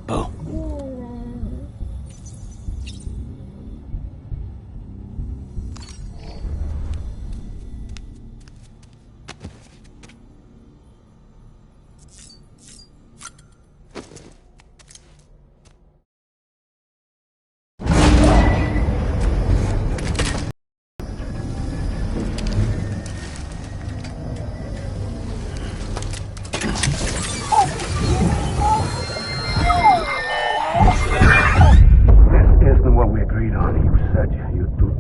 Bo.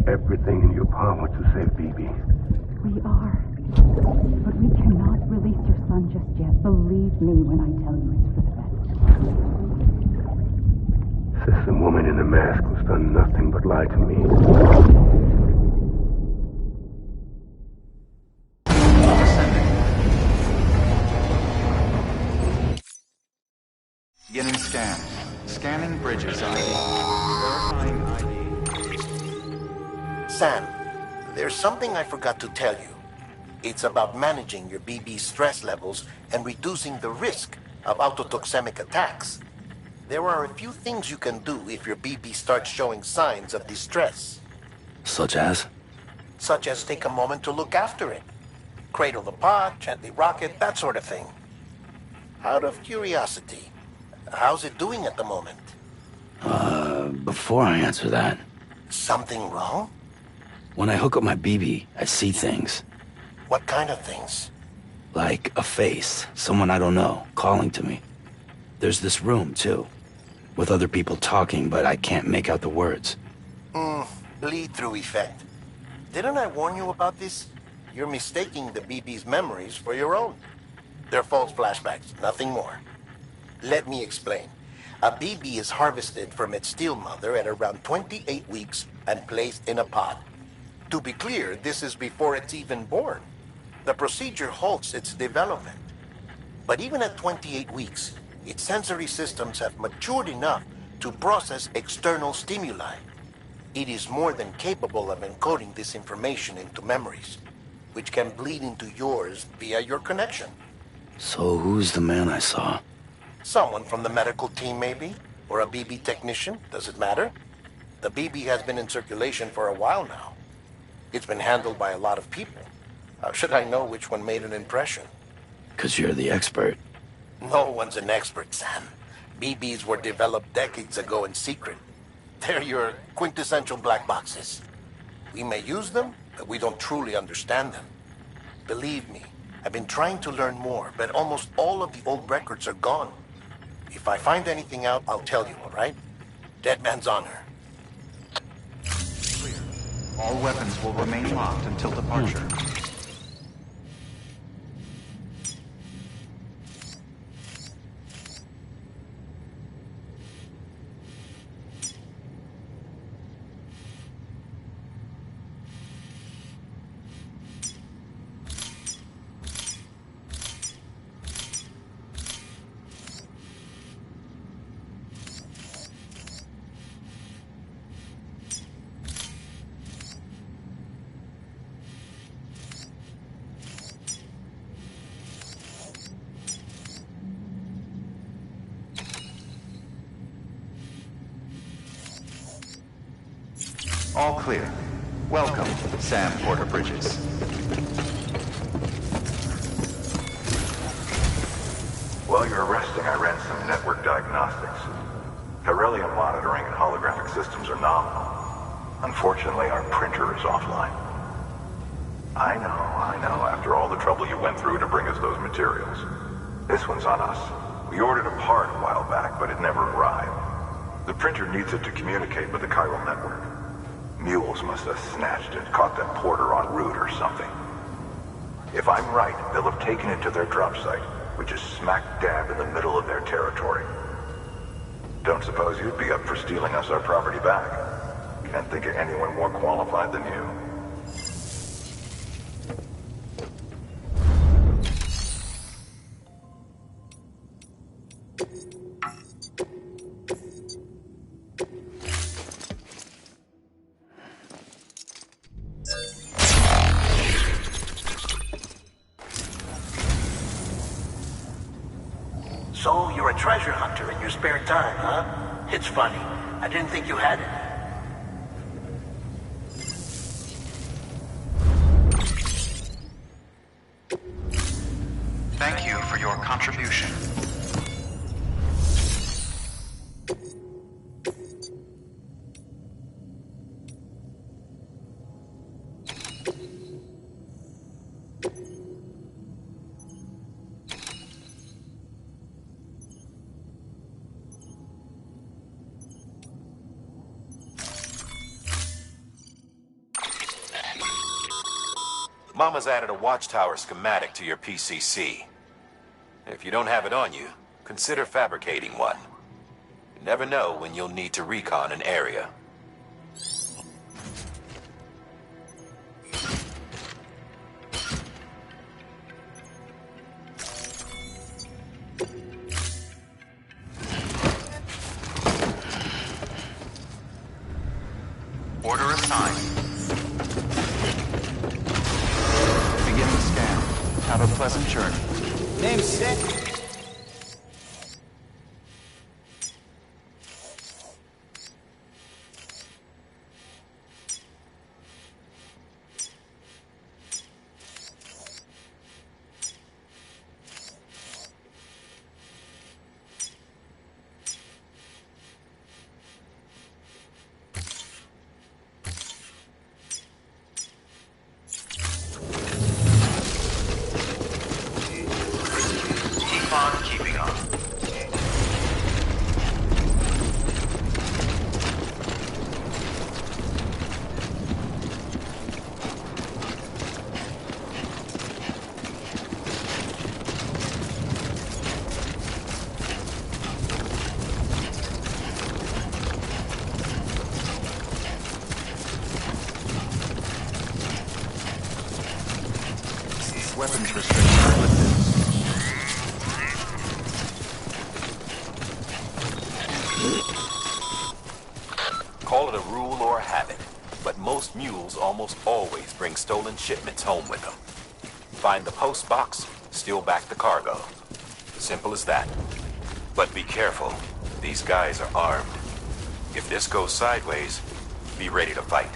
Everything in your power to save BB. We are. But we cannot release your son just yet. Believe me when I tell you it's for the best. System woman in the mask who's done nothing but lie to me. Beginning scan. Scanning bridges ID. Verifying ID. Sam, there's something I forgot to tell you. It's about managing your BB stress levels and reducing the risk of autotoxemic attacks. There are a few things you can do if your BB starts showing signs of distress. Such as? Such as take a moment to look after it. Cradle the pod, gently rock it, that sort of thing. Out of curiosity, how's it doing at the moment? Before I answer that... Something wrong? When I hook up my BB, I see things. What kind of things? Like a face, someone I don't know, calling to me. There's this room, too, with other people talking, but I can't make out the words. Bleed-through effect. Didn't I warn you about this? You're mistaking the BB's memories for your own. They're false flashbacks, nothing more. Let me explain. A BB is harvested from its steel mother at around 28 weeks and placed in a pod. To be clear, this is before it's even born. The procedure halts its development. But even at 28 weeks, its sensory systems have matured enough to process external stimuli. It is more than capable of encoding this information into memories, which can bleed into yours via your connection. So who's the man I saw? Someone from the medical team, maybe? Or a BB technician? Does it matter? The BB has been in circulation for a while now. It's been handled by a lot of people. How should I know which one made an impression? 'Cause you're the expert. No one's an expert, Sam. BBs were developed decades ago in secret. They're your quintessential black boxes. We may use them, but we don't truly understand them. Believe me, I've been trying to learn more, but almost all of the old records are gone. If I find anything out, I'll tell you, all right? Dead man's honor. Clear. All weapons will remain locked until departure. All clear. Welcome, Sam Porter Bridges. While you're resting, I ran some network diagnostics. Beryllium monitoring and holographic systems are nominal. Unfortunately, our printer is offline. I know, after all the trouble you went through to bring us those materials. This one's on us. We ordered a part a while back, but it never arrived. The printer needs it to communicate with the chiral network. Mules must have snatched it, caught that porter en route or something. If I'm right, they'll have taken it to their drop site, which is smack dab in the middle of their territory. Don't suppose you'd be up for stealing us our property back? Can't think of anyone more qualified than you. So you're a treasure hunter in your spare time, huh? It's funny. I didn't think you had it. Thank you for your contribution. Mama's added a watchtower schematic to your PCC. If you don't have it on you, consider fabricating one. You never know when you'll need to recon an area. Order assigned. Beginning scan. Have a pleasant journey. Name's Sick. Keep on keeping on. Weapons restrictions are lifted. Call it a rule or a habit, but most mules almost always bring stolen shipments home with them. Find the post box, steal back the cargo. Simple as that. But be careful. These guys are armed. If this goes sideways, be ready to fight.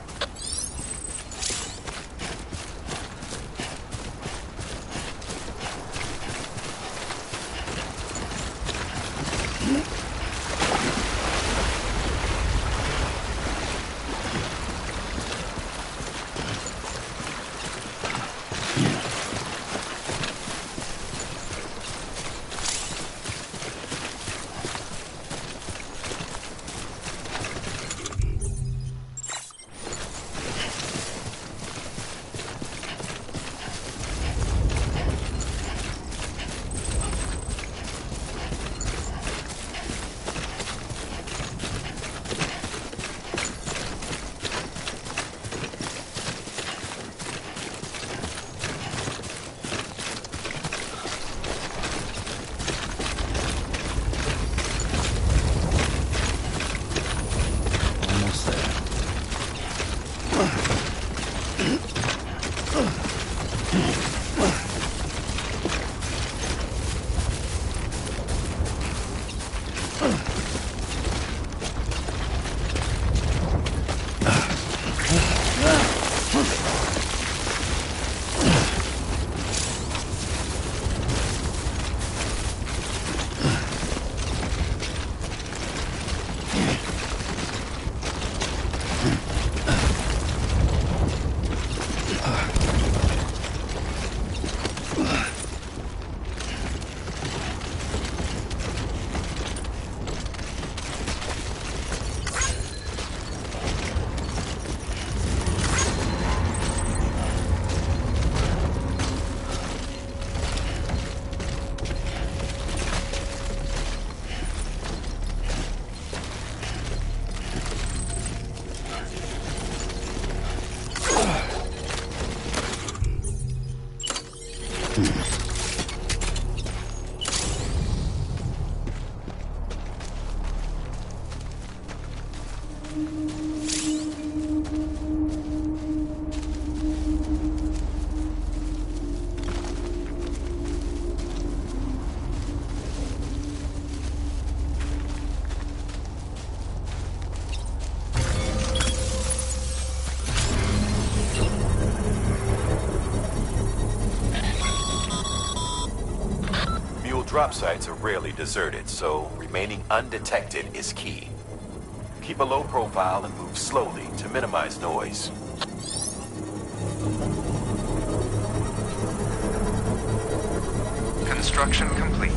drop sites are rarely deserted, so remaining undetected is key. Keep a low profile and move slowly to minimize noise. Construction complete.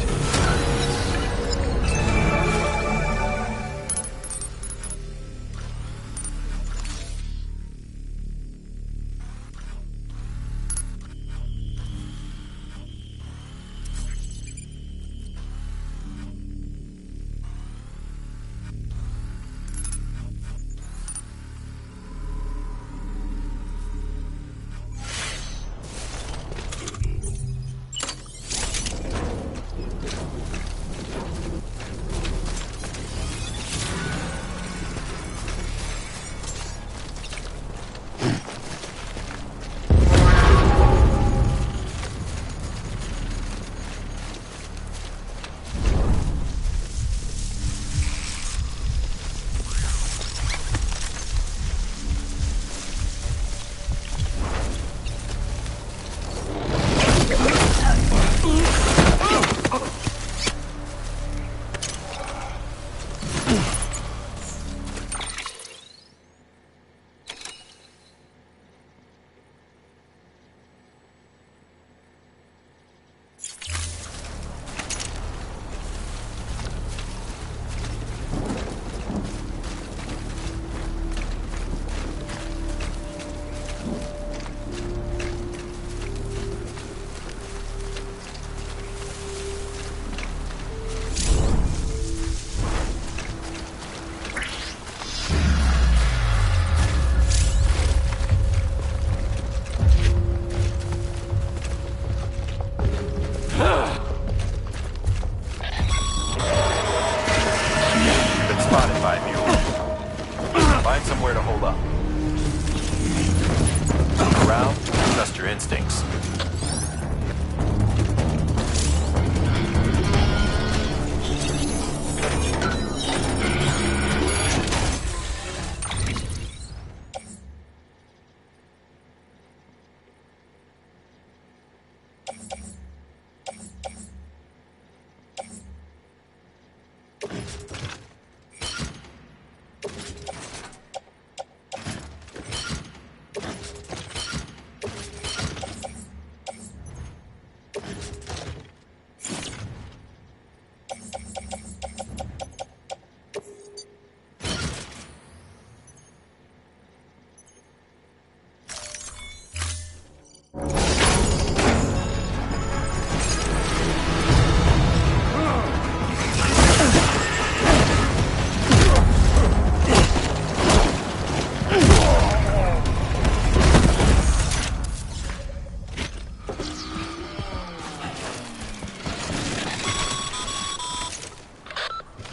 Instincts.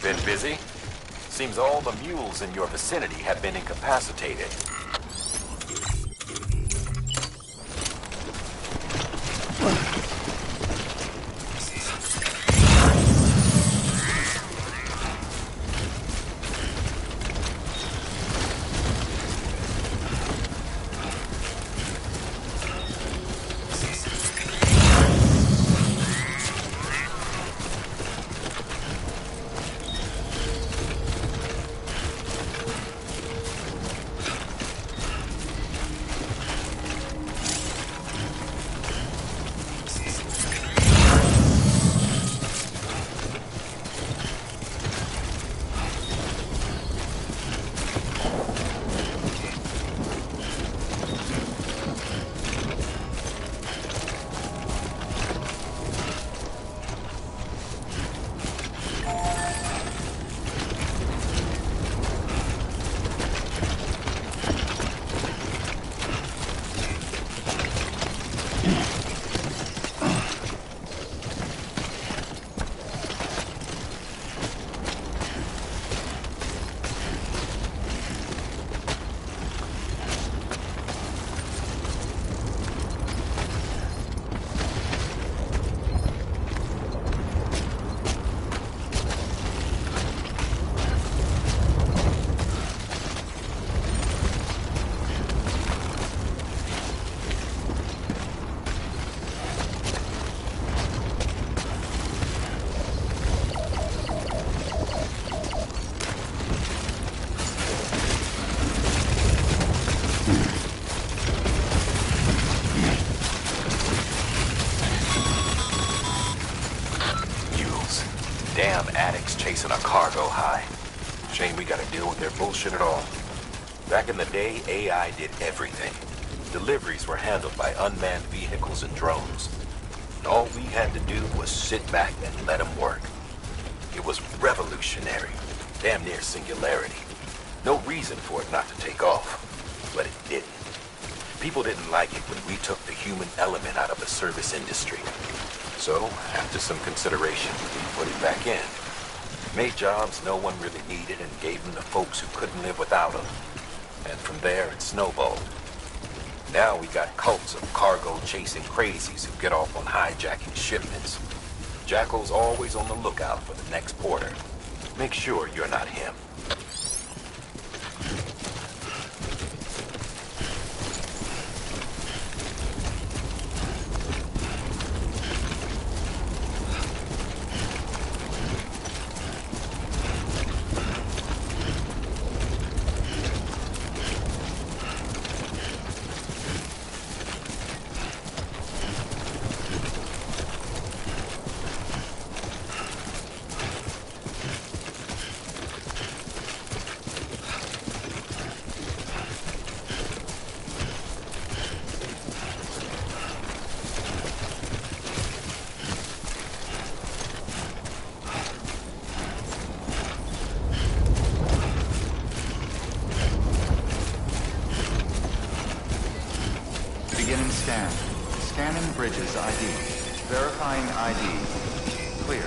Been busy? Seems all the mules in your vicinity have been incapacitated. chasing a cargo high. Shame we gotta deal with their bullshit at all. Back in the day, AI did everything. Deliveries were handled by unmanned vehicles and drones. And all we had to do was sit back and let them work. It was revolutionary, damn near singularity. No reason for it not to take off, but it didn't. People didn't like it when we took the human element out of the service industry. So, after some consideration, we put it back in. Made jobs no one really needed and gave them to folks who couldn't live without them. And from there, it snowballed. Now we got cults of cargo-chasing crazies who get off on hijacking shipments. Jackal's always on the lookout for the next porter. Make sure you're not him. Beginning scan. Scanning bridges ID. Verifying ID. Clear.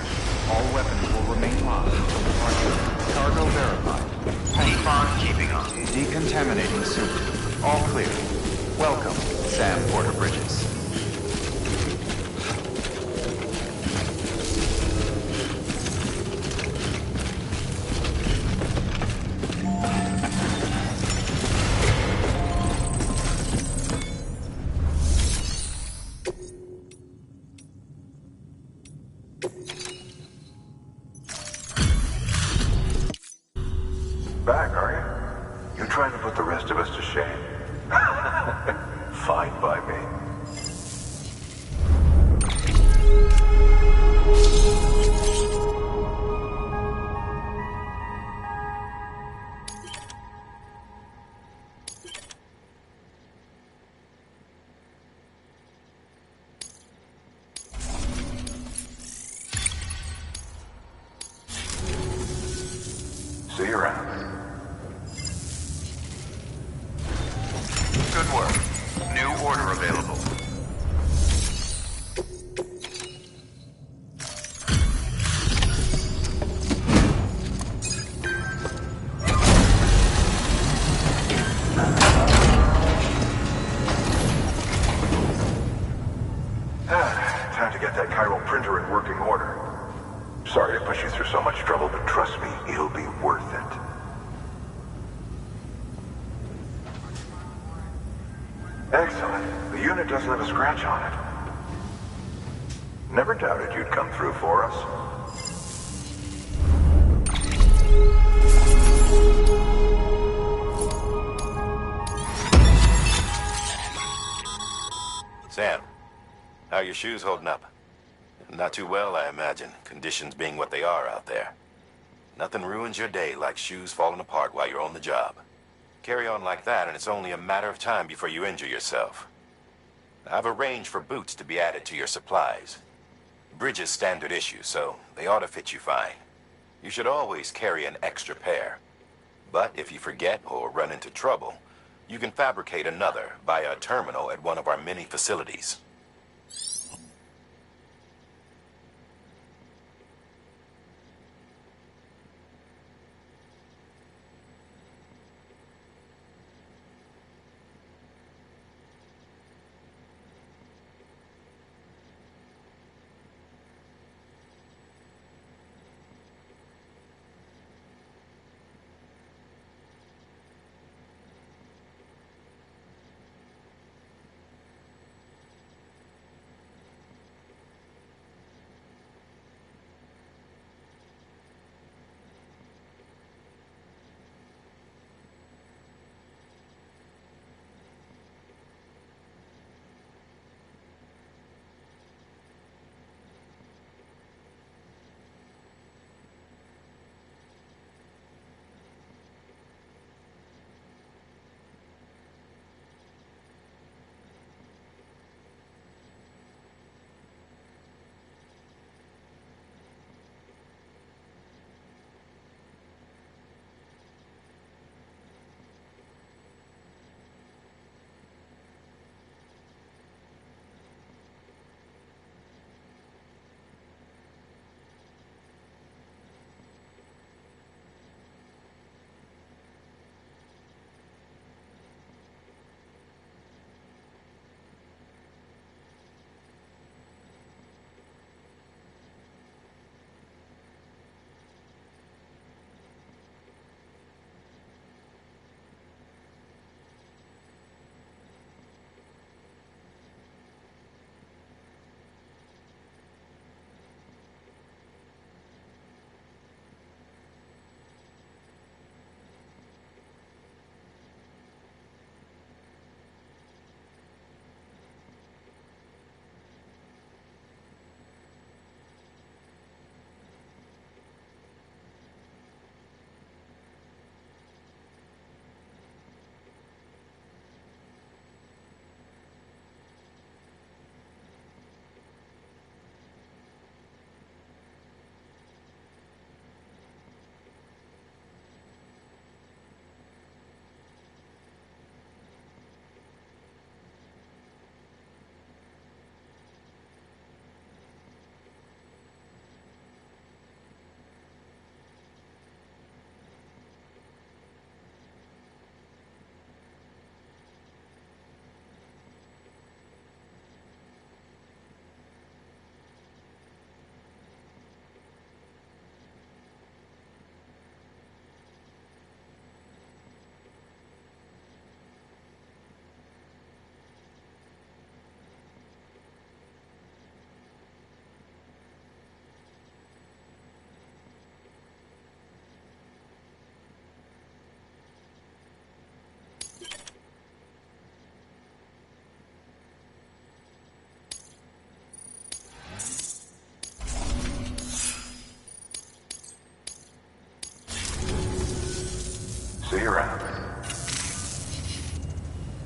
All weapons will remain locked until departure. Cargo verified. Defog keeping on. Decontaminating soon. All clear. Welcome, Sam Porter Bridges. Back, are you? You trying to put the rest of us to shame? Fine by me. See you around. Good work. New order available. Time to get that chiral printer in working order. Sorry to push you through so much trouble, but trust me, it'll be worth it. Excellent. The unit doesn't have a scratch on it. Never doubted you'd come through for us. Sam, how are your shoes holding up? Not too well, I imagine, conditions being what they are out there. Nothing ruins your day like shoes falling apart while you're on the job. Carry on like that, and it's only a matter of time before you injure yourself. I've arranged for boots to be added to your supplies. Bridges standard issue, so they ought to fit you fine. You should always carry an extra pair. But if you forget or run into trouble, you can fabricate another via a terminal at one of our many facilities.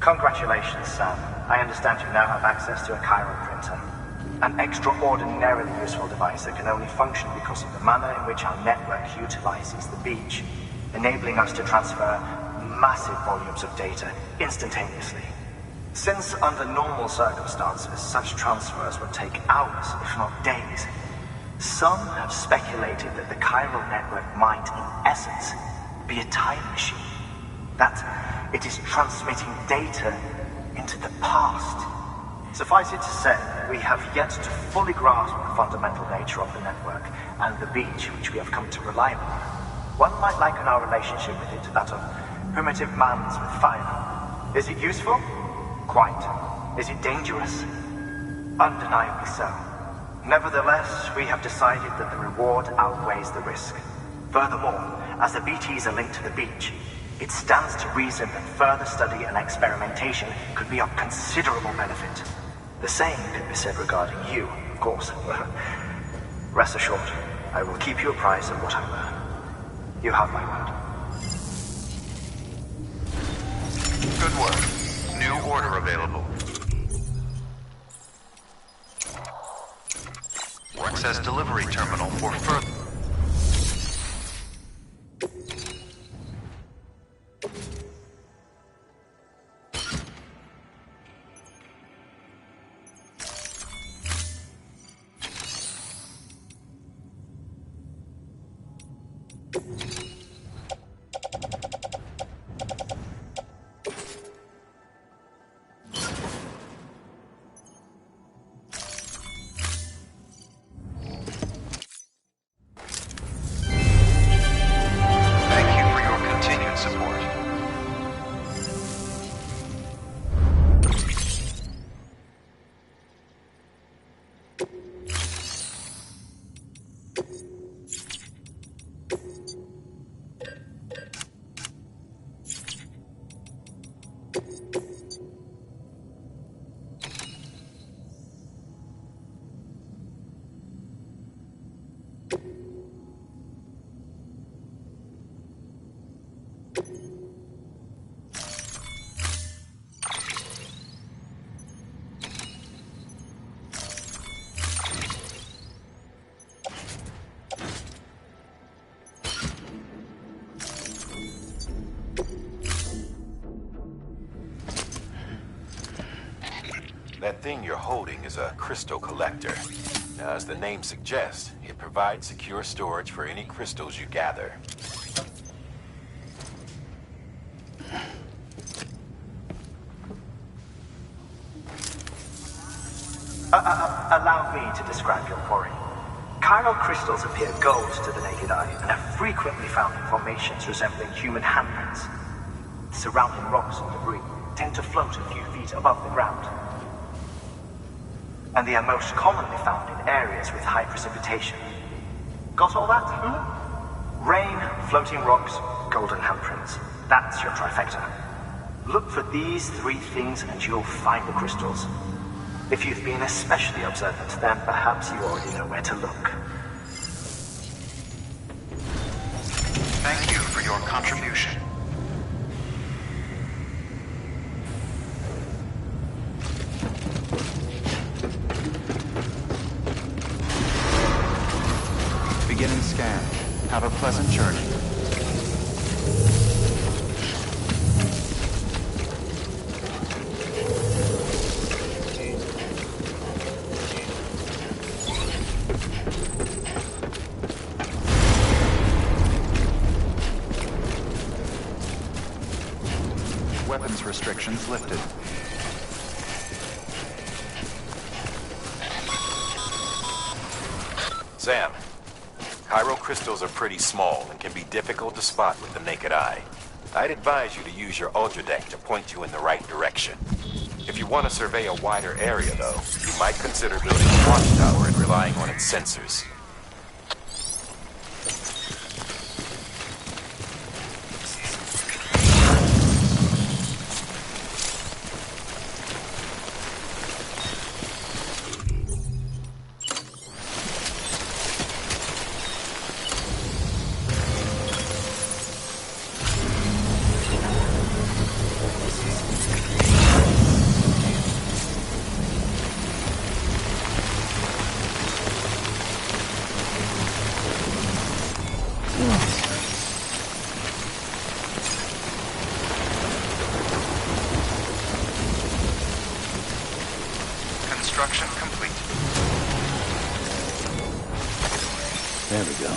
Congratulations, Sam. I understand you now have access to a chiral printer. An extraordinarily useful device that can only function because of the manner in which our network utilizes the beach, enabling us to transfer massive volumes of data instantaneously. Since under normal circumstances, such transfers would take hours, if not days, some have speculated that the chiral network might, in essence, be a time machine. That it is transmitting data into the past. Suffice it to say, we have yet to fully grasp the fundamental nature of the network and the beach which we have come to rely on. One might liken our relationship with it to that of primitive mans with fire. Is it useful? Quite. Is it dangerous? Undeniably so. Nevertheless, we have decided that the reward outweighs the risk. Furthermore, as the BTs are linked to the beach, it stands to reason that further study and experimentation could be of considerable benefit. The same could be said regarding you, of course. Rest assured, I will keep you apprised of what I learn. You have my word. Good work. New order available. Access delivery terminal for further. That thing you're holding is a crystal collector. Now, as the name suggests, it provides secure storage for any crystals you gather. Allow me to describe your quarry. Chiral crystals appear gold to the naked eye and are frequently found in formations resembling human handprints. Surrounding rocks and debris tend to float a few feet above the ground. And they are most commonly found in areas with high precipitation. Got all that? Rain, floating rocks, golden handprints. That's your trifecta. Look for these three things and you'll find the crystals. If you've been especially observant, then perhaps you already know where to look. Thank you for your contribution. Beginning scan. Have a pleasant journey. Weapons restrictions lifted. Sam, chiral crystals are pretty small and can be difficult to spot with the naked eye. I'd advise you to use your ultradeck to point you in the right direction. If you want to survey a wider area, though, you might consider building a watchtower and relying on its sensors. Construction complete. There we go.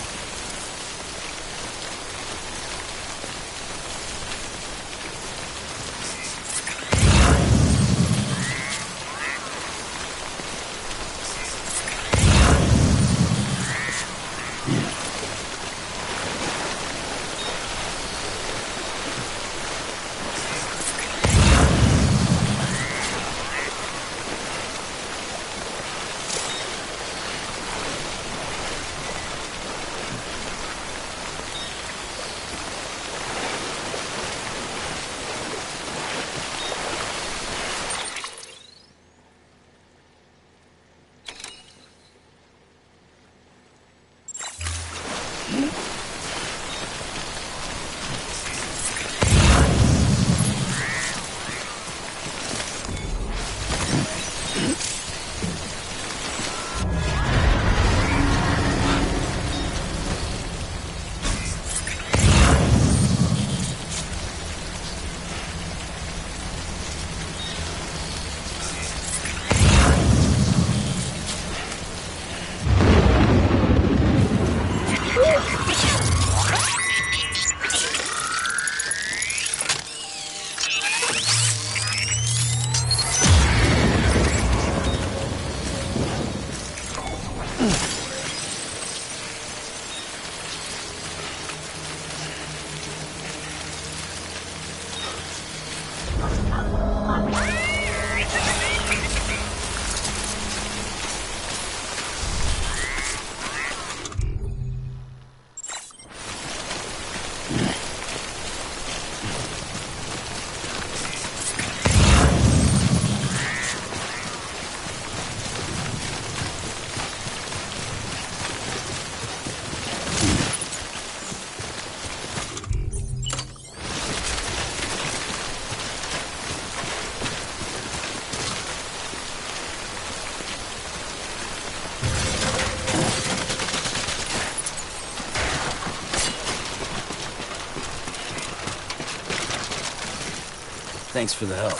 Thanks for the help.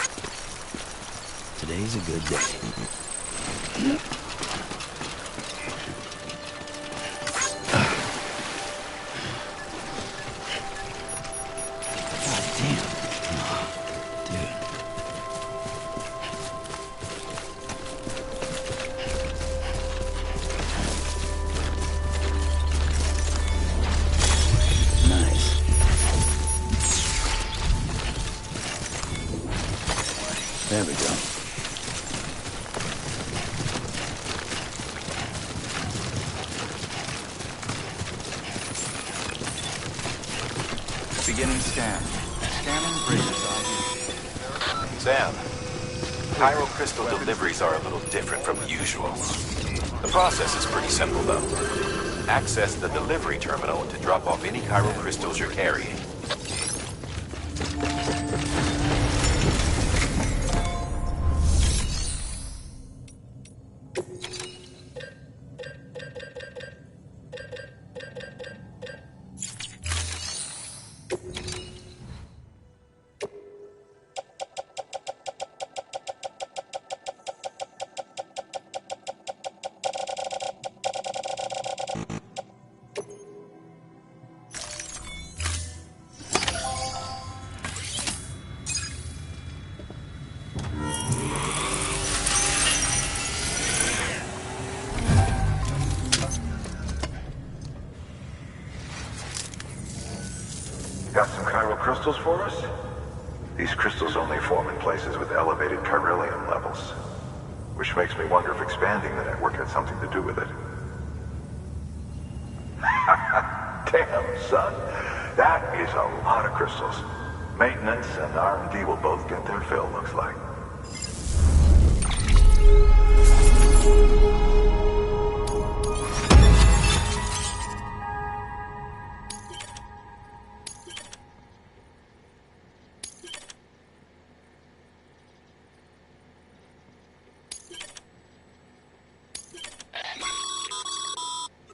Today's a good day. God damn. Oh, dude. Nice. There we go. Beginning scan. Scanning bridges ID. Sam, Chiral crystal deliveries are a little different from usual. The process is pretty simple, though. Access the delivery terminal to drop off any chiral crystals you're carrying. Got some chiral crystals for us? These crystals only form in places with elevated chiralium levels, which makes me wonder if expanding the network had something to do with it. Damn, son. That is a lot of crystals. Maintenance and R&D will both get their fill, looks like.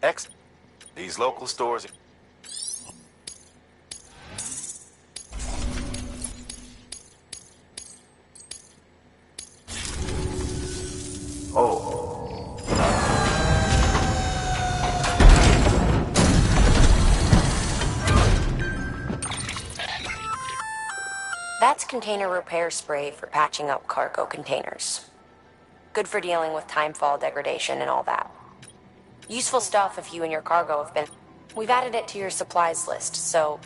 Excellent. These local stores... cross-container repair spray for patching up cargo containers. Good for dealing with timefall degradation and all that. Useful stuff if you and your cargo have been... We've added it to your supplies list, so...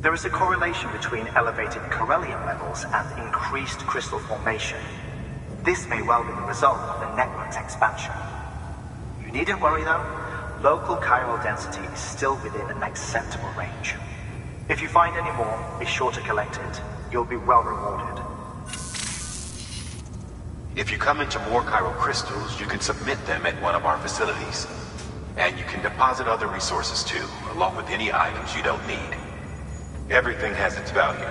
There is a correlation between elevated Corellium levels and increased crystal formation. This may well be the result of the network's expansion. You needn't worry though. Local chiral density is still within an acceptable range. If you find any more, be sure to collect it. You'll be well rewarded. If you come into more chiral crystals, you can submit them at one of our facilities. And you can deposit other resources too, along with any items you don't need. Everything has its value.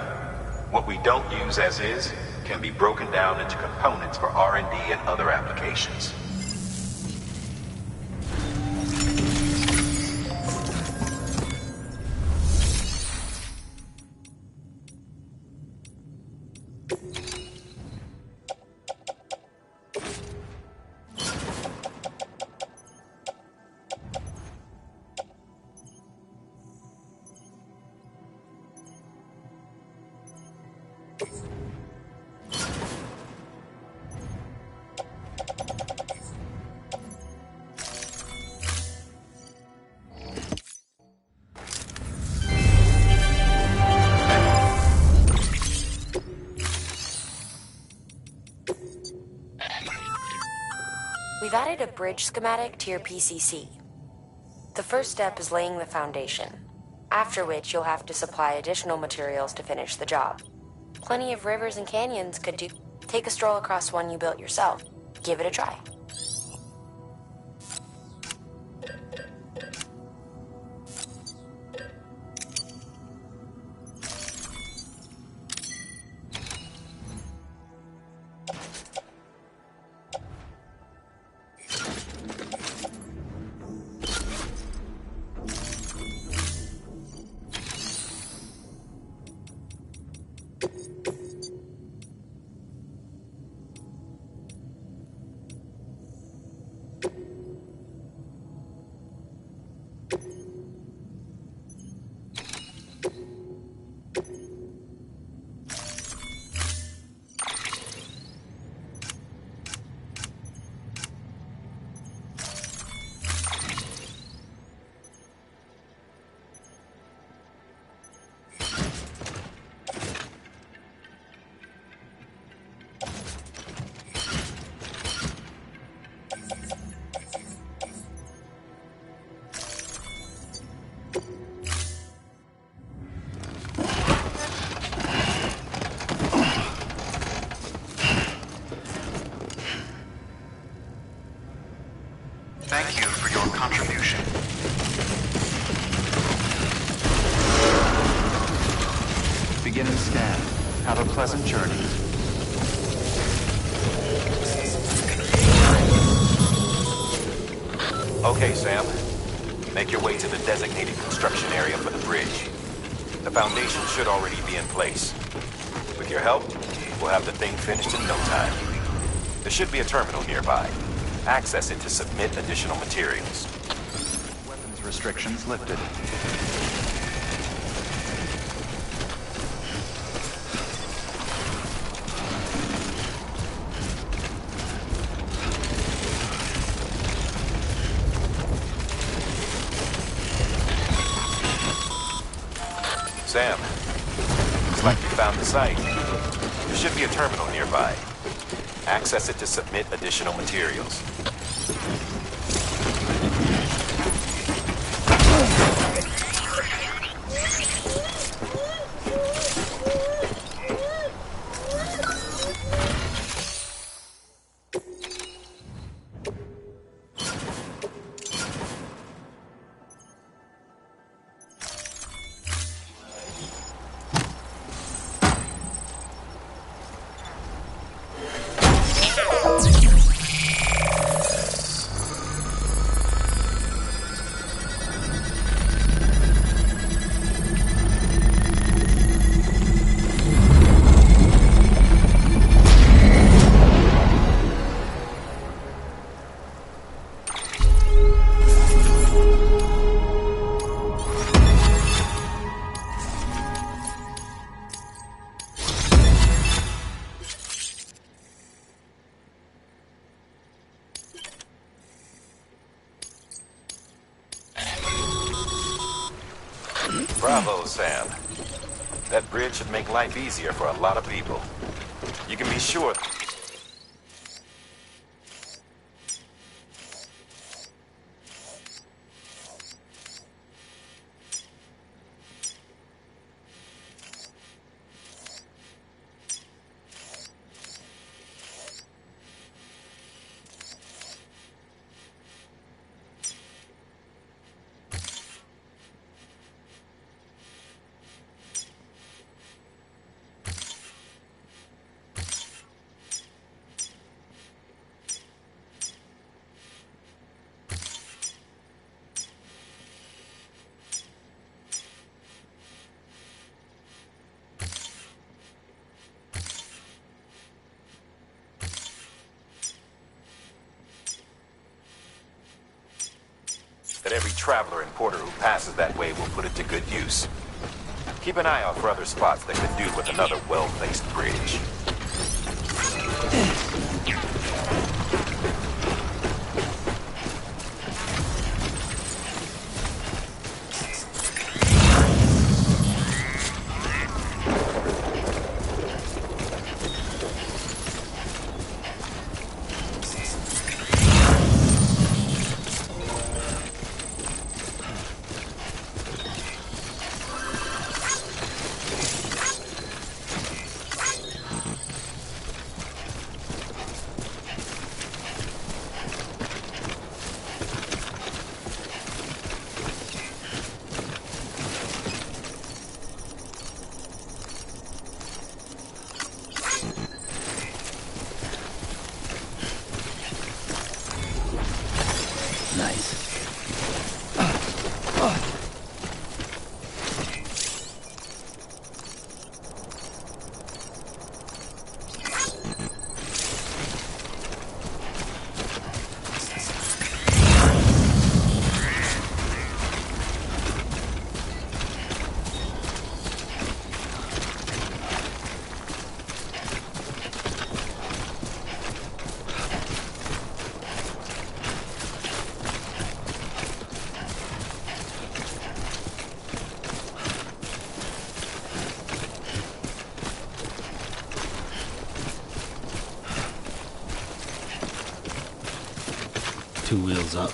What we don't use as is can be broken down into components for R&D and other applications. We've added a bridge schematic to your PCC. The first step is laying the foundation, after which you'll have to supply additional materials to finish the job. Plenty of rivers and canyons could do. Take a stroll across one you built yourself. Give it a try. Thank you for your contribution. Beginning scan. Have a pleasant journey. Okay, Sam. Make your way to the designated construction area for the bridge. The foundation should already be in place. With your help, we'll have the thing finished in no time. There should be a terminal nearby. Access it to submit additional materials. Weapons restrictions lifted. Sam, looks like you found the site. There should be a terminal nearby. Access it to submit additional materials. Bravo, Sam. That bridge should make life easier for a lot of people. You can be sure... that every traveler and porter who passes that way will put it to good use. Keep an eye out for other spots that could do with another well-placed bridge. Two wheels up.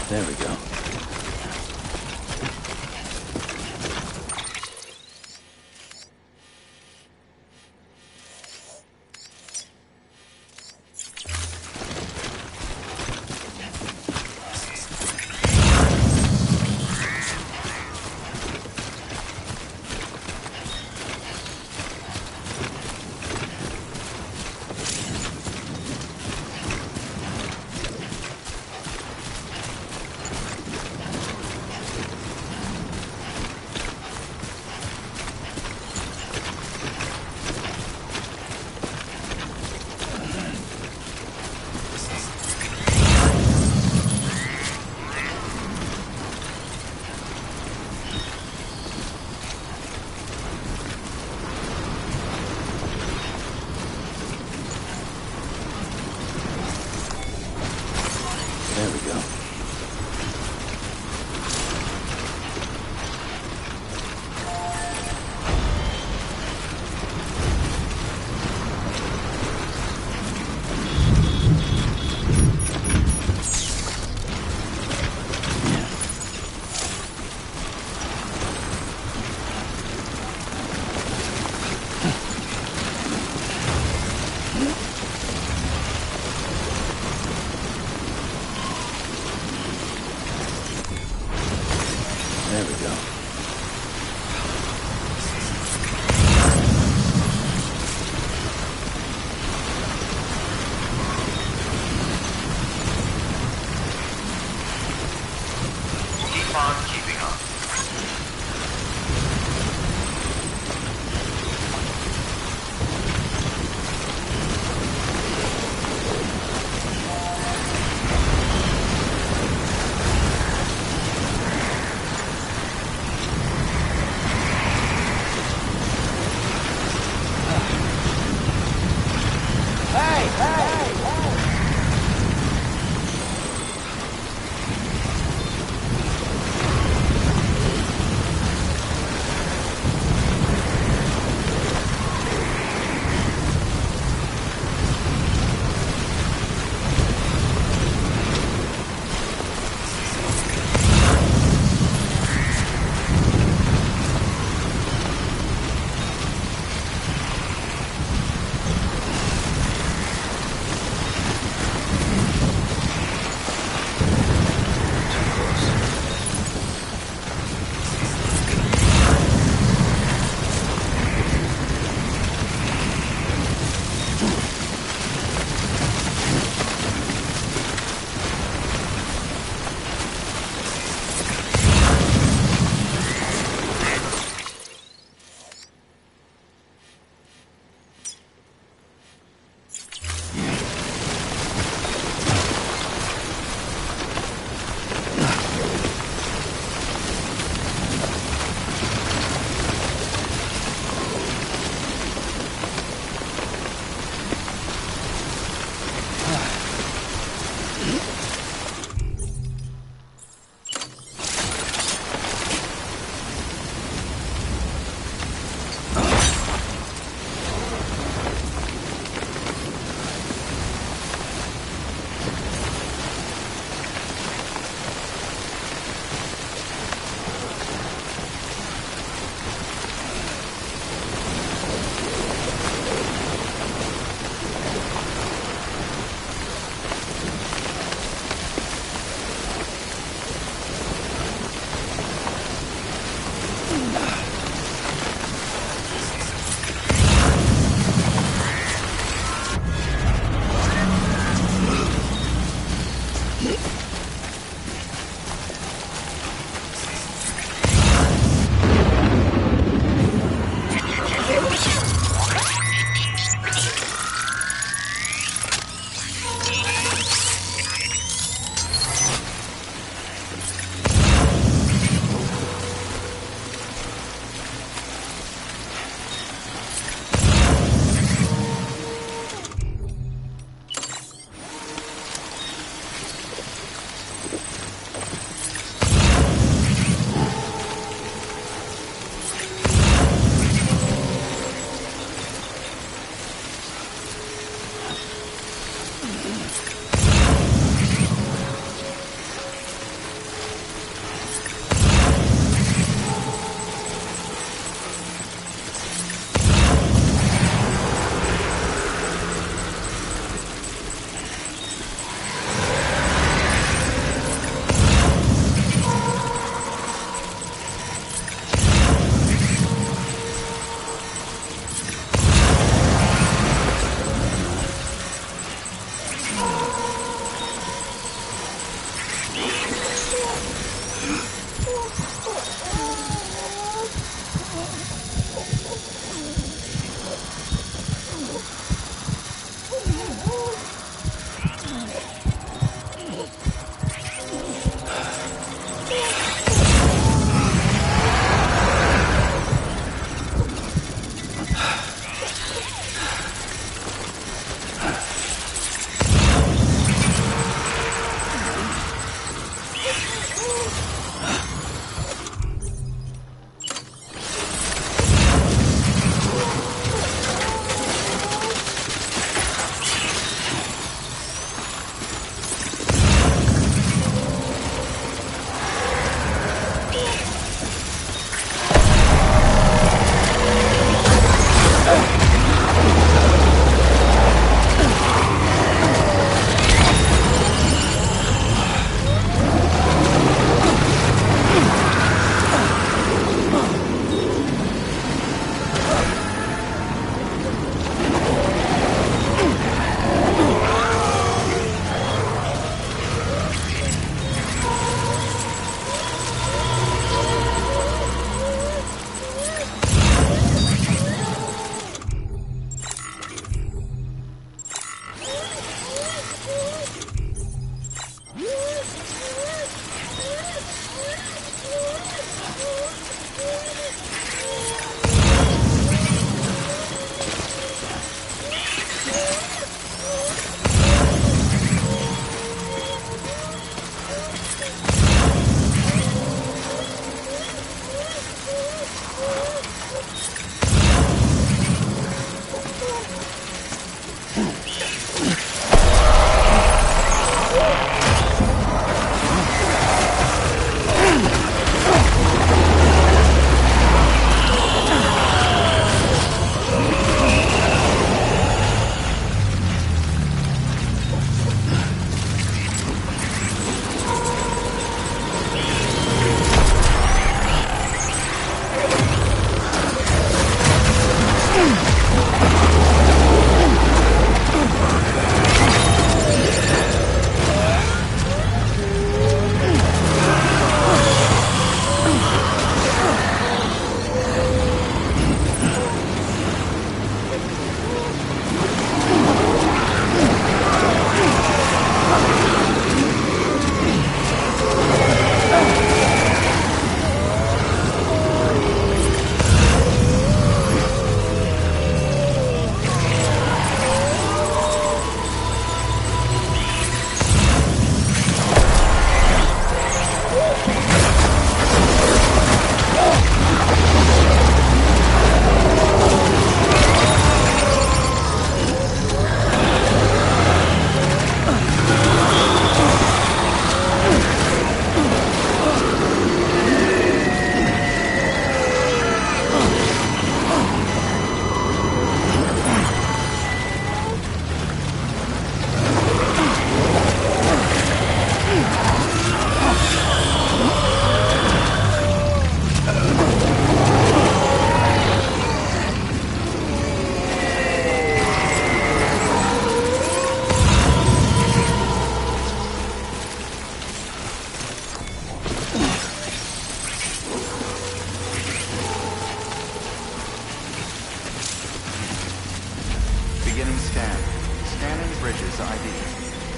There we go.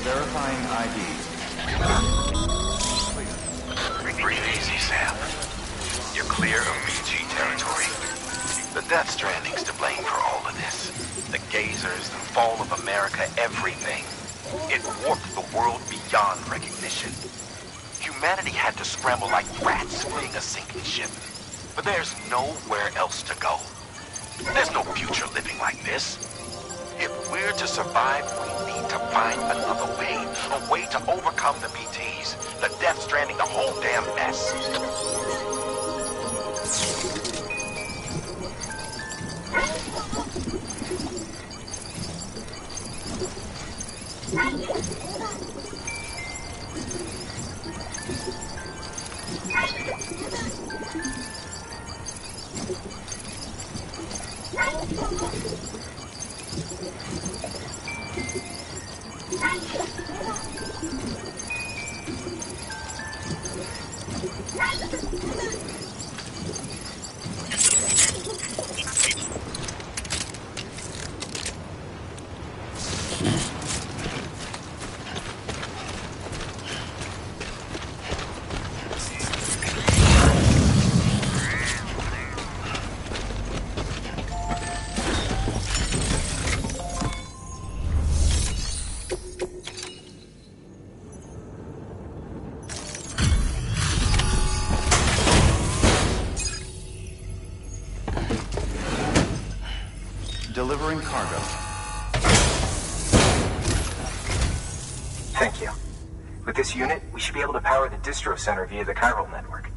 Verifying ID. Breathe easy, Sam. You're clear of BG territory. The Death Stranding's to blame for all of this. The gazers, the fall of America, everything. It warped the world beyond recognition. Humanity had to scramble like rats fleeing a sinking ship. But there's nowhere else to go. There's no future living like this. If we're to survive, we need to find another way. A way to overcome the BTs, the Death Stranding, the whole damn mess. Delivering cargo. Thank you. With this unit, we should be able to power the distro center via the chiral network.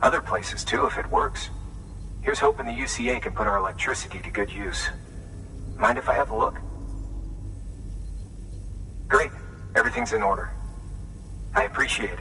Other places too, if it works. Here's hoping the UCA can put our electricity to good use. Mind if I have a look? Great. Everything's in order. I appreciate it.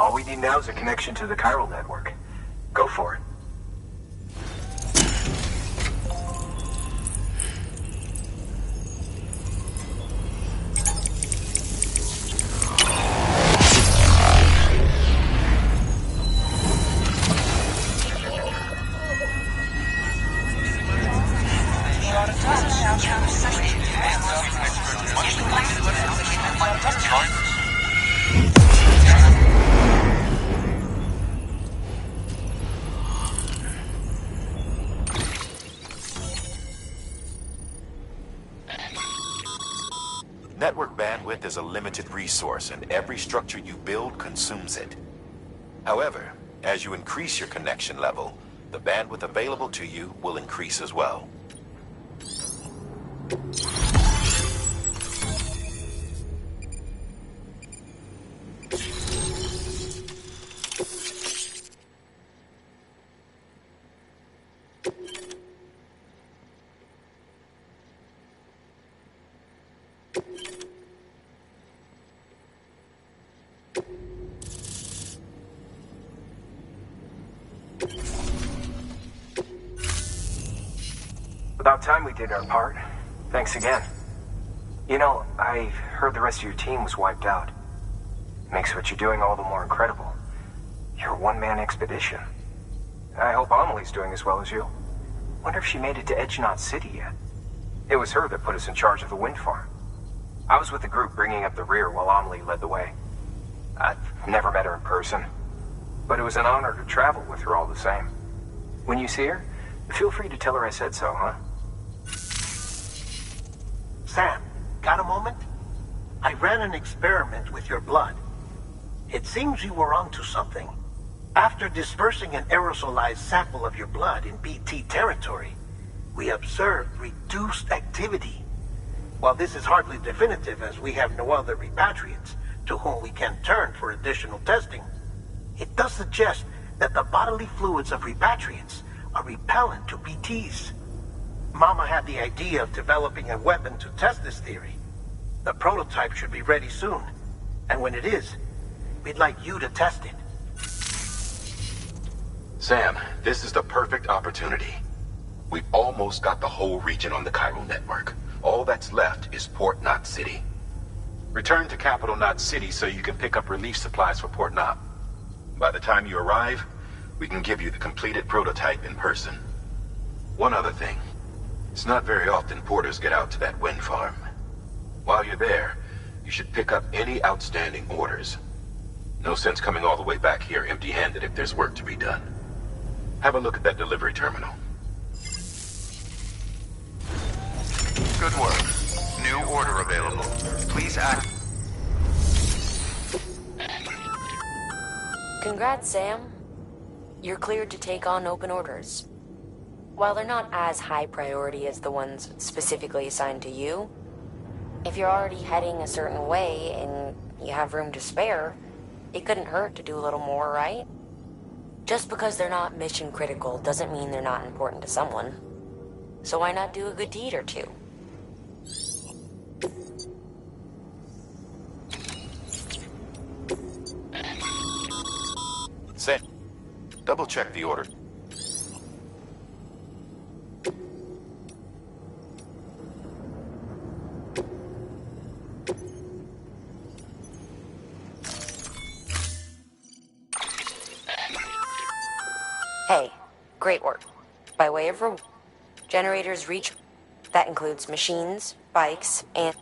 All we need now is a connection to the chiral network. Go for it. Network bandwidth is a limited resource, and every structure you build consumes it. However, as you increase your connection level, the bandwidth available to you will increase as well. About time we did our part. Thanks again. You know, I heard the rest of your team was wiped out. Makes what you're doing all the more incredible. You're a one-man expedition. I hope Amelie's doing as well as you. Wonder if she made it to Edgenot City yet. It was her that put us in charge of the wind farm. I was with the group bringing up the rear while Amelie led the way. I've never met her in person, but it was an honor to travel with her all the same. When you see her, feel free to tell her I said so, huh? Sam, got a moment? I ran an experiment with your blood. It seems you were onto something. After dispersing an aerosolized sample of your blood in BT territory, we observed reduced activity. While this is hardly definitive, as we have no other repatriates to whom we can turn for additional testing, it does suggest that the bodily fluids of repatriates are repellent to BTs. Mama had the idea of developing a weapon to test this theory. The prototype should be ready soon, and when it is, we'd like you to test it. Sam, this is the perfect opportunity. We've almost got the whole region on the chiral network. All that's left is Port Knot City. Return to Capital Knot City so you can pick up relief supplies for Port Knot. By the time you arrive, we can give you the completed prototype in person. One other thing. It's not very often porters get out to that wind farm. While you're there, you should pick up any outstanding orders. No sense coming all the way back here empty-handed if there's work to be done. Have a look at that delivery terminal. Good work. New order available. Please act. Congrats, Sam. You're cleared to take on open orders. While they're not as high priority as the ones specifically assigned to you, if you're already heading a certain way and you have room to spare, it couldn't hurt to do a little more, right? Just because they're not mission critical doesn't mean they're not important to someone. So why not do a good deed or two? Sam, double check the order. Hey, great work. By way of reward, generators reach. That includes machines, bikes, and...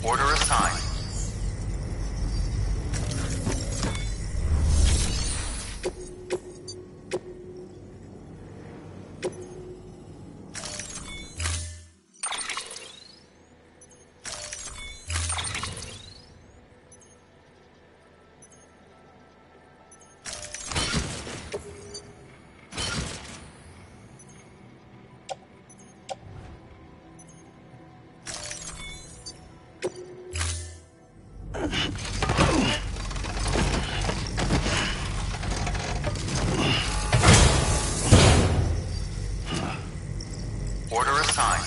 Order assigned. Order assigned.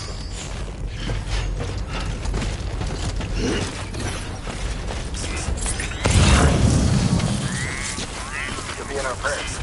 You'll be in our prayers.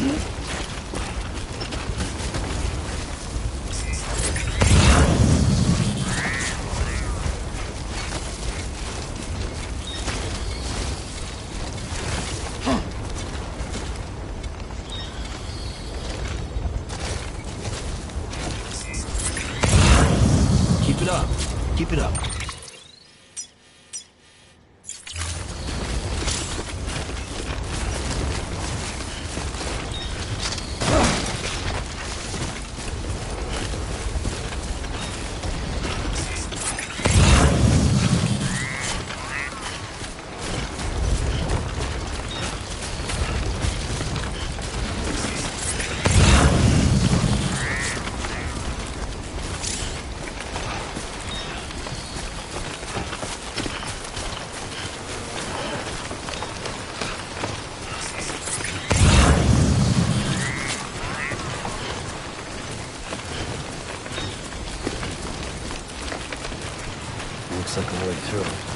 Keep it up. Keep it up. Looks like a way through.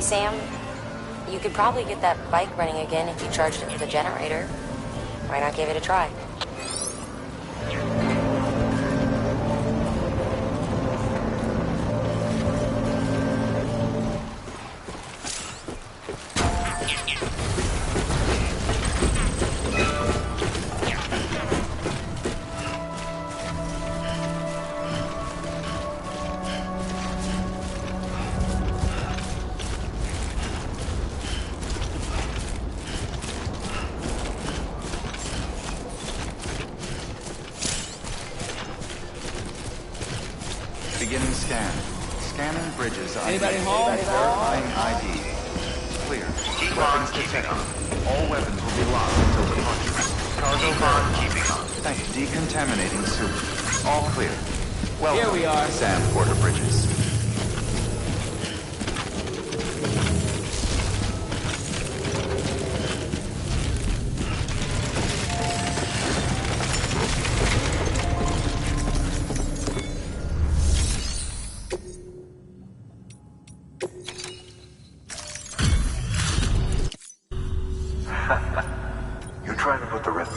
Sam, you could probably get that bike running again if you charged it with a generator. Why not give it a try? Beginning scan. Scanning bridges ID. Anybody home? Verifying ID. Clear. Weapons detected. All weapons will be locked until departure. Cargo verified. Thank you. Decontaminating sewer. All clear. Welcome Here we are. to Sam Porter Bridges. You trying to put the rest...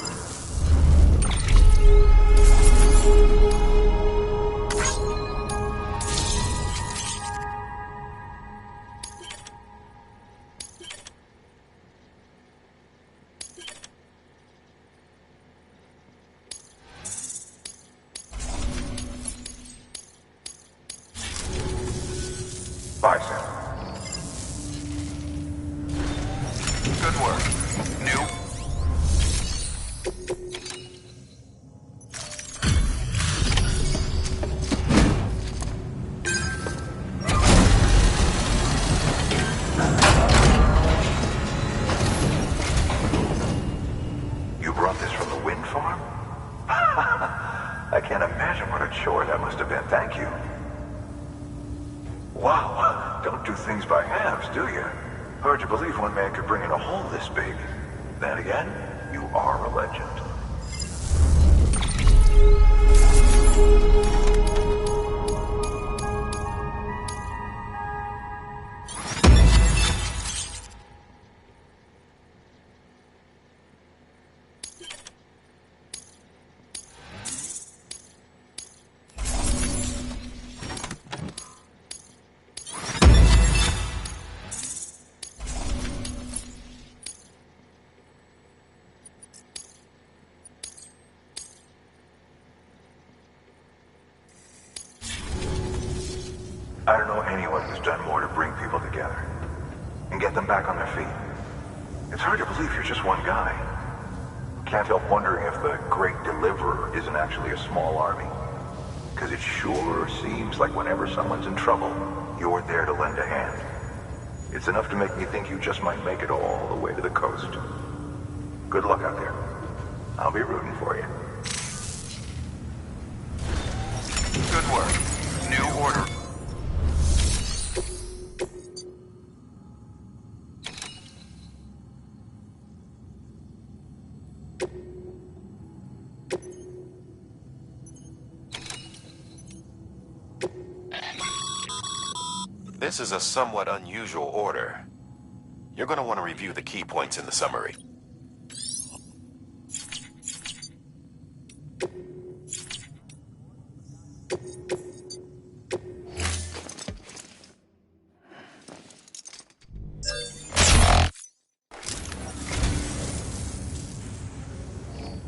Bye, Sam. Good work. New. You brought this from the wind farm? I can't imagine what a chore that must have been. Thank you. Wow, don't do things by halves, do you? Hard to believe one man could bring in a hole this big. Then again, you are a legend. I don't know anyone who's done more to bring people together and get them back on their feet. It's hard to believe you're just one guy. Can't help wondering if the Great Deliverer isn't actually a small army. Because it sure seems like whenever someone's in trouble, you're there to lend a hand. It's enough to make me think you just might make it all the way to the coast. Good luck out there. I'll be rooting for you. Good work. New order. This is a somewhat unusual order. You're going to want to review the key points in the summary.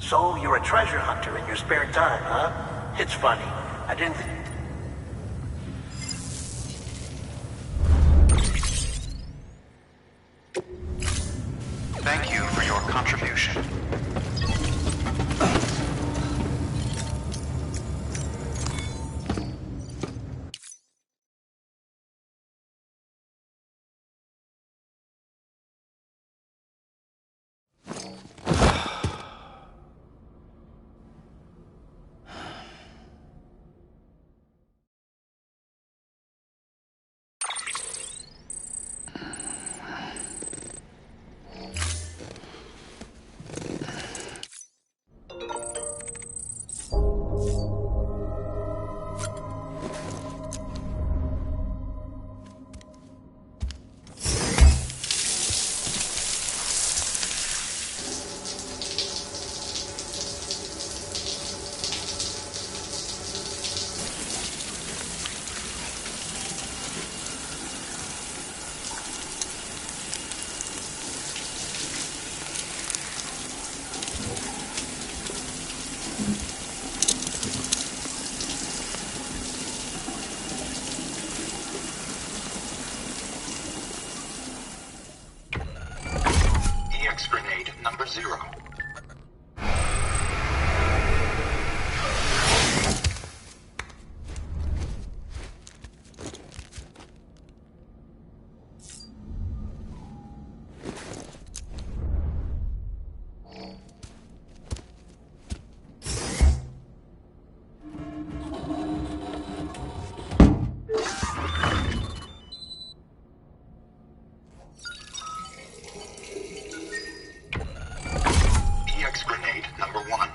So you're a treasure hunter in your spare time, huh? It's funny. I didn't think... Thank you for your contribution. 0. EX grenade number 1.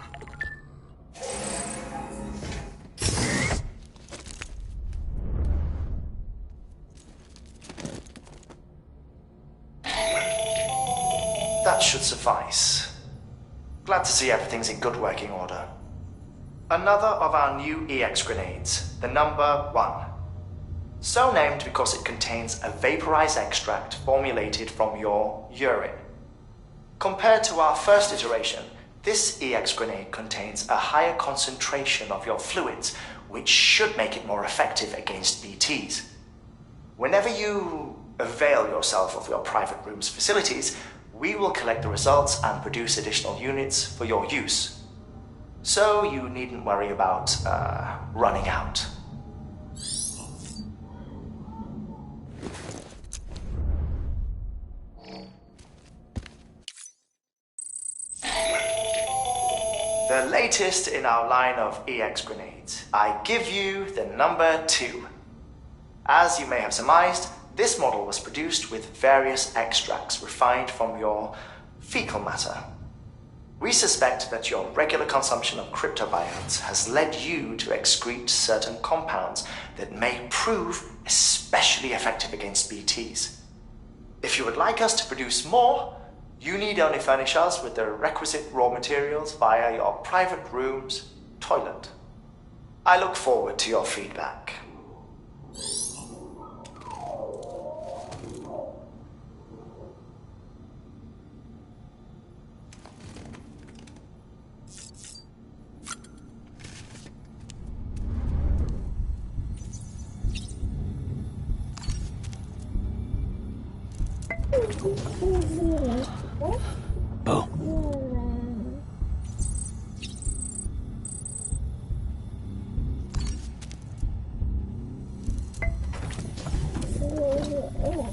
That should suffice. Glad to see everything's in good working order. Another of our new EX grenades, the number 1. So named because it contains a vaporized extract formulated from your urine. Compared to our first iteration, this EX grenade contains a higher concentration of your fluids, which should make it more effective against BTs. Whenever you avail yourself of your private room's facilities, we will collect the results and produce additional units for your use. So you needn't worry about running out. The latest in our line of EX grenades. I give you the number 2. As you may have surmised, this model was produced with various extracts refined from your fecal matter. We suspect that your regular consumption of cryptobiotes has led you to excrete certain compounds that may prove especially effective against BTs. If you would like us to produce more, you need only furnish us with the requisite raw materials via your private room's toilet. I look forward to your feedback. Bo.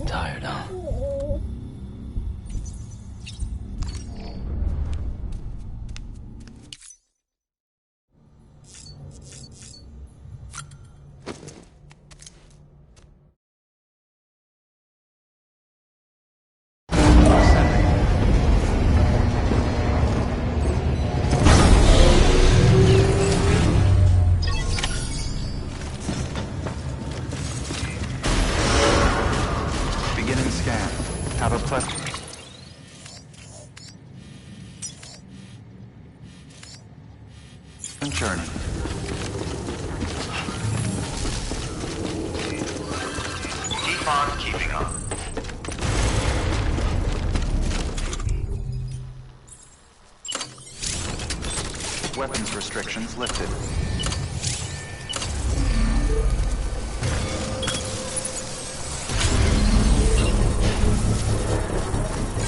Tired, huh? Beginning scan. Have a pleasant journey. Keep on keeping on. Weapons restrictions lifted.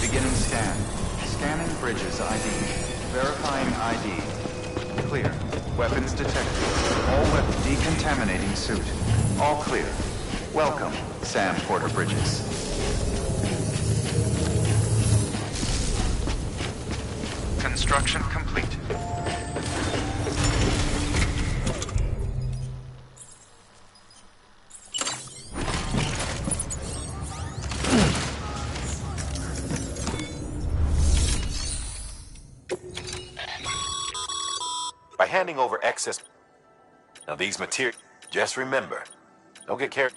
Beginning scan. Scanning bridges ID. Verifying ID. Clear. Weapons detected. All weapons decontaminating suit. All clear. Welcome, Sam Porter Bridges. Construction complete. By handing over excess... Now these materials... Just remember, don't get carried...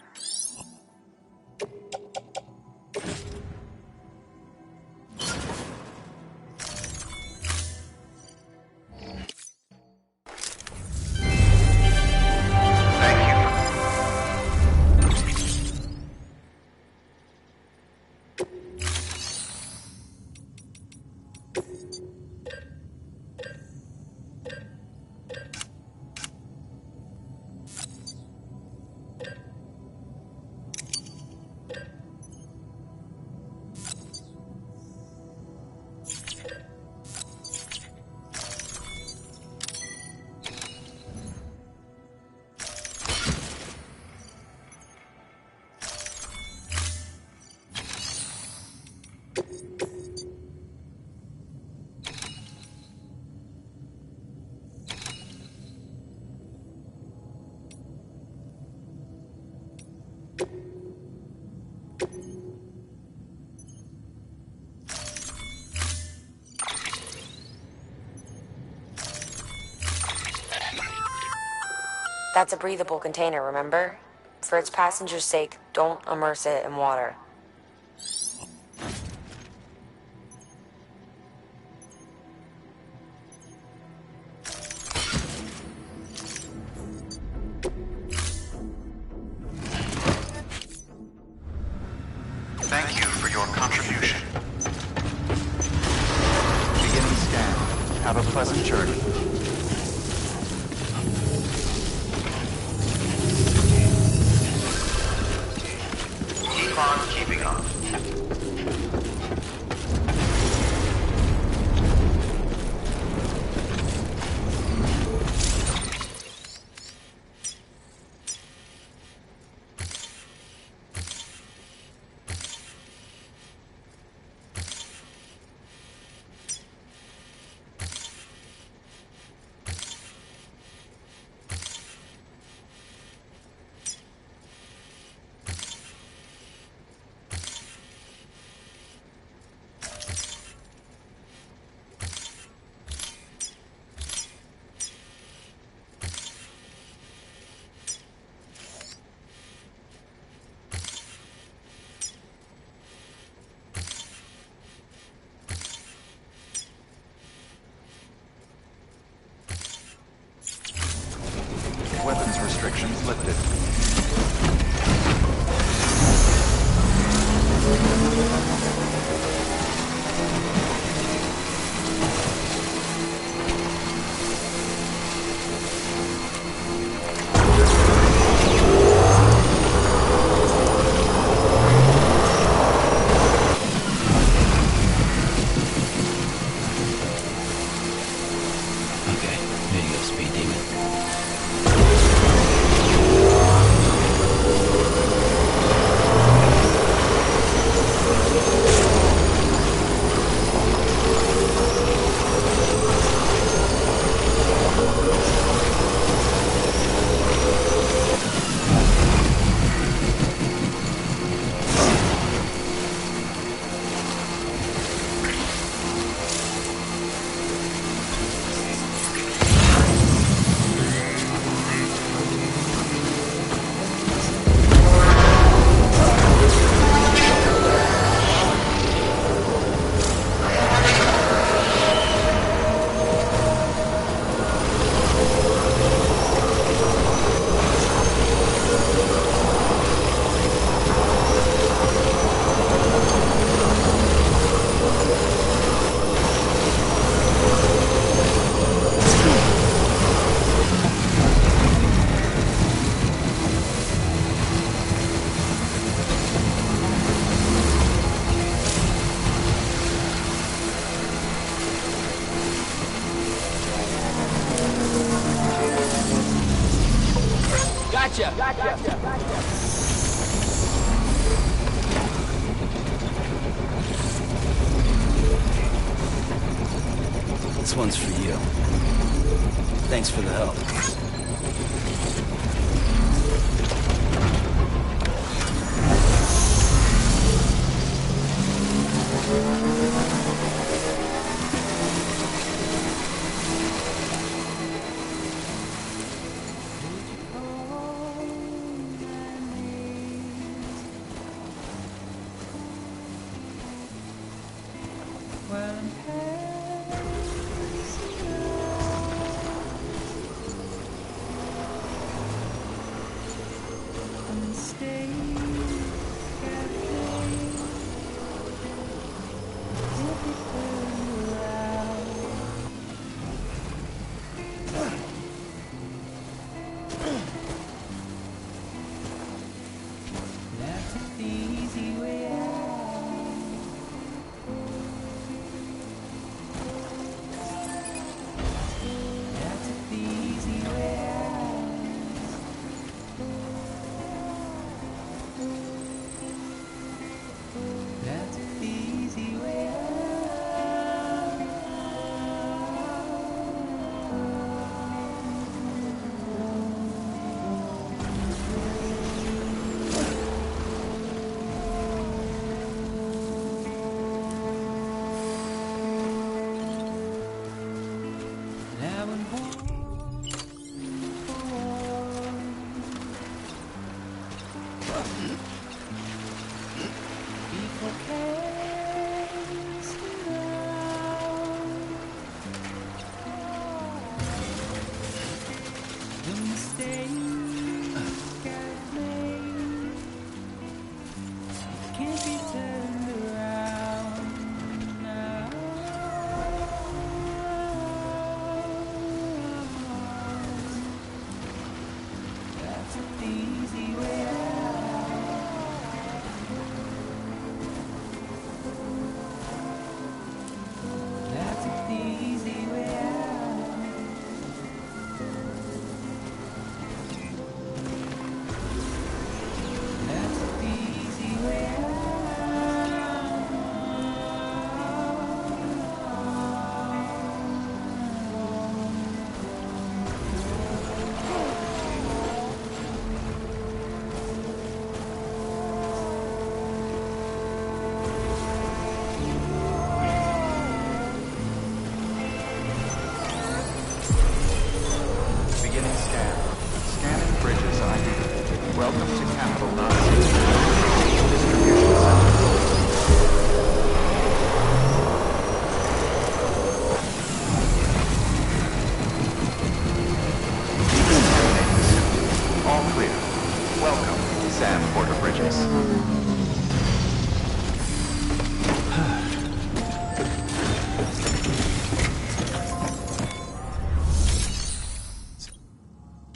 That's a breathable container, remember? For its passengers' sake, don't immerse it in water. Thank you for your contribution. Beginning scan. Have a pleasant journey. Keep on keeping on. Weapons restrictions lifted. Okay, here you go, Speed Demon. This one's for you. Thanks for the help.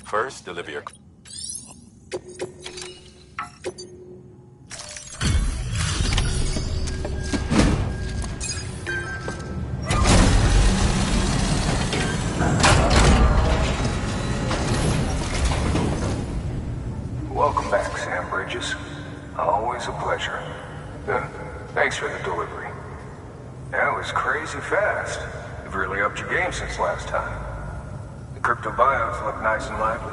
First, deliver your... Welcome back, Sam Bridges. Always a pleasure. Thanks for the delivery. That was crazy fast. You've really upped your game since last time. The crypto bios look nice and lively.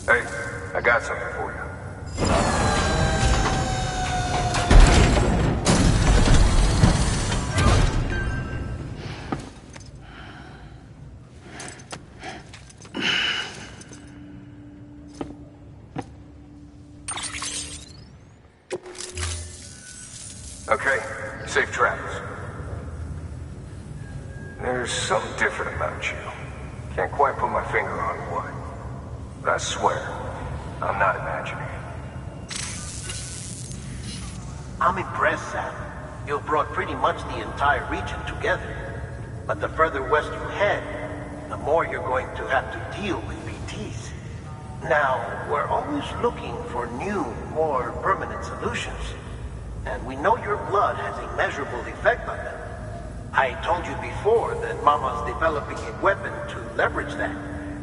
Hey, I got something for you. Okay, safe travels. There's something different about you. Can't quite put my finger on what. But I swear, I'm not imagining it. I'm impressed, Sam. You've brought pretty much the entire region together. But the further west you head, the more you're going to have to deal with BTs. Now, we're always looking for new, more permanent solutions. And we know your blood has a measurable effect on them. I told you before that Mama's developing a weapon to leverage that.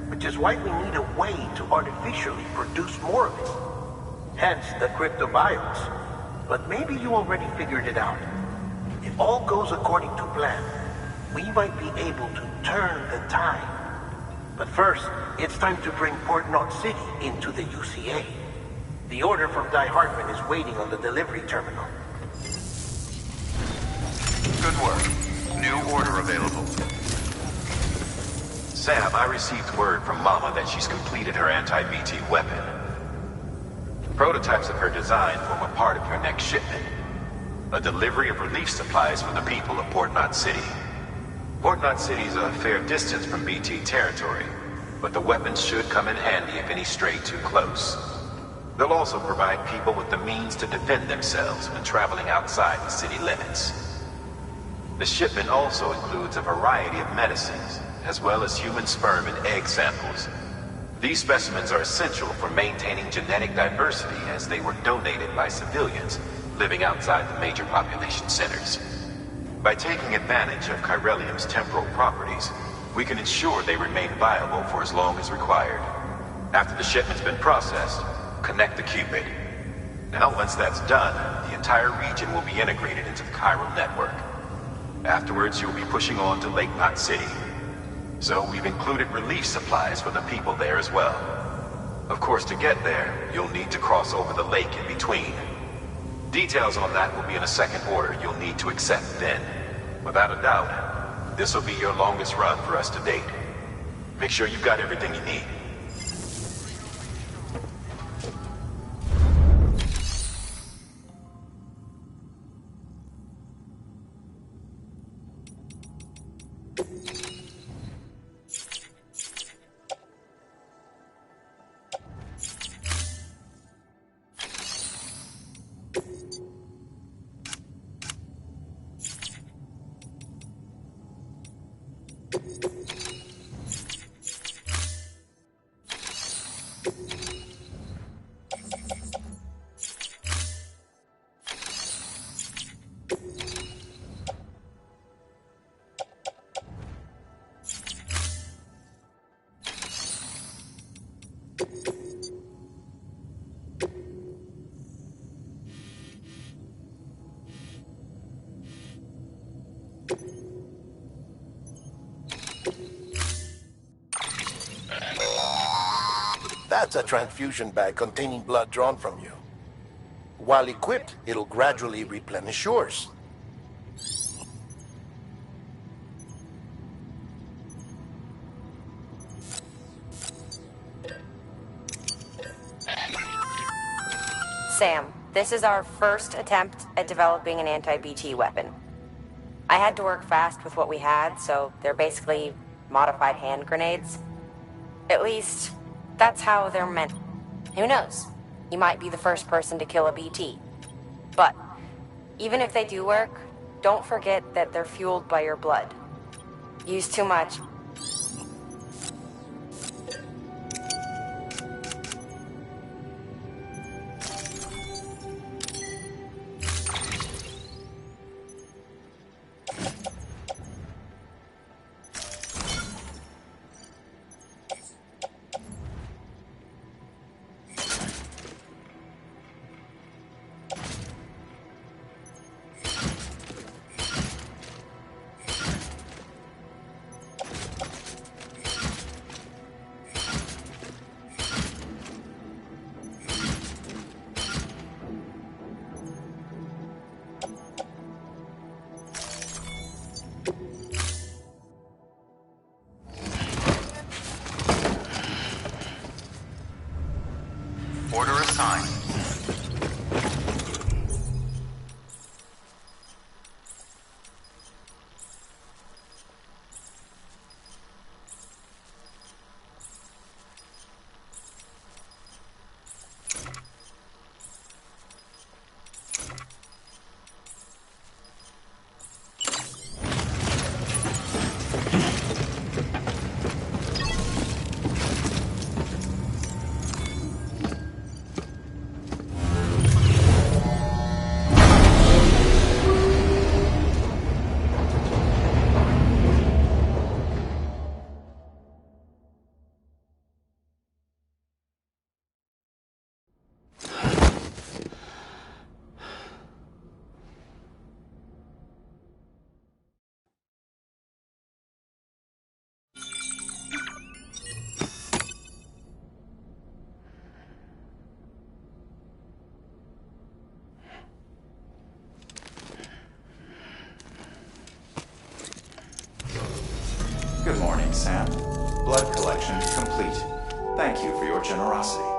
Which is why we need a way to artificially produce more of it. Hence the cryptobiotes. But maybe you already figured it out. If all goes according to plan, we might be able to turn the tide. But first, it's time to bring Port Knot City into the UCA. The order from Die Hartman is waiting on the delivery terminal. Good work. New order available. Sam, I received word from Mama that she's completed her anti-BT weapon. Prototypes of her design form a part of your next shipment. A delivery of relief supplies for the people of Port Knot City. Port Knot City is a fair distance from BT territory, but the weapons should come in handy if any stray too close. They'll also provide people with the means to defend themselves when traveling outside the city limits. The shipment also includes a variety of medicines, as well as human sperm and egg samples. These specimens are essential for maintaining genetic diversity as they were donated by civilians living outside the major population centers. By taking advantage of Chiralium's temporal properties, we can ensure they remain viable for as long as required. After the shipment's been processed, connect the qubit. Now, once that's done, the entire region will be integrated into the chiral network. Afterwards, you'll be pushing on to Lake Knot City. So we've included relief supplies for the people there as well. Of course, to get there, you'll need to cross over the lake in between. Details on that will be in a second order you'll need to accept then. Without a doubt, this will be your longest run for us to date. Make sure you've got everything you need. That's a transfusion bag containing blood drawn from you. While equipped, it'll gradually replenish yours. Sam, this is our first attempt at developing an anti-BT weapon. I had to work fast with what we had, so they're basically modified hand grenades. At least, that's how they're meant. Who knows? You might be the first person to kill a BT. But, even if they do work, don't forget that they're fueled by your blood. Use too much. Order assigned. Good morning, Sam. Blood collection complete. Thank you for your generosity.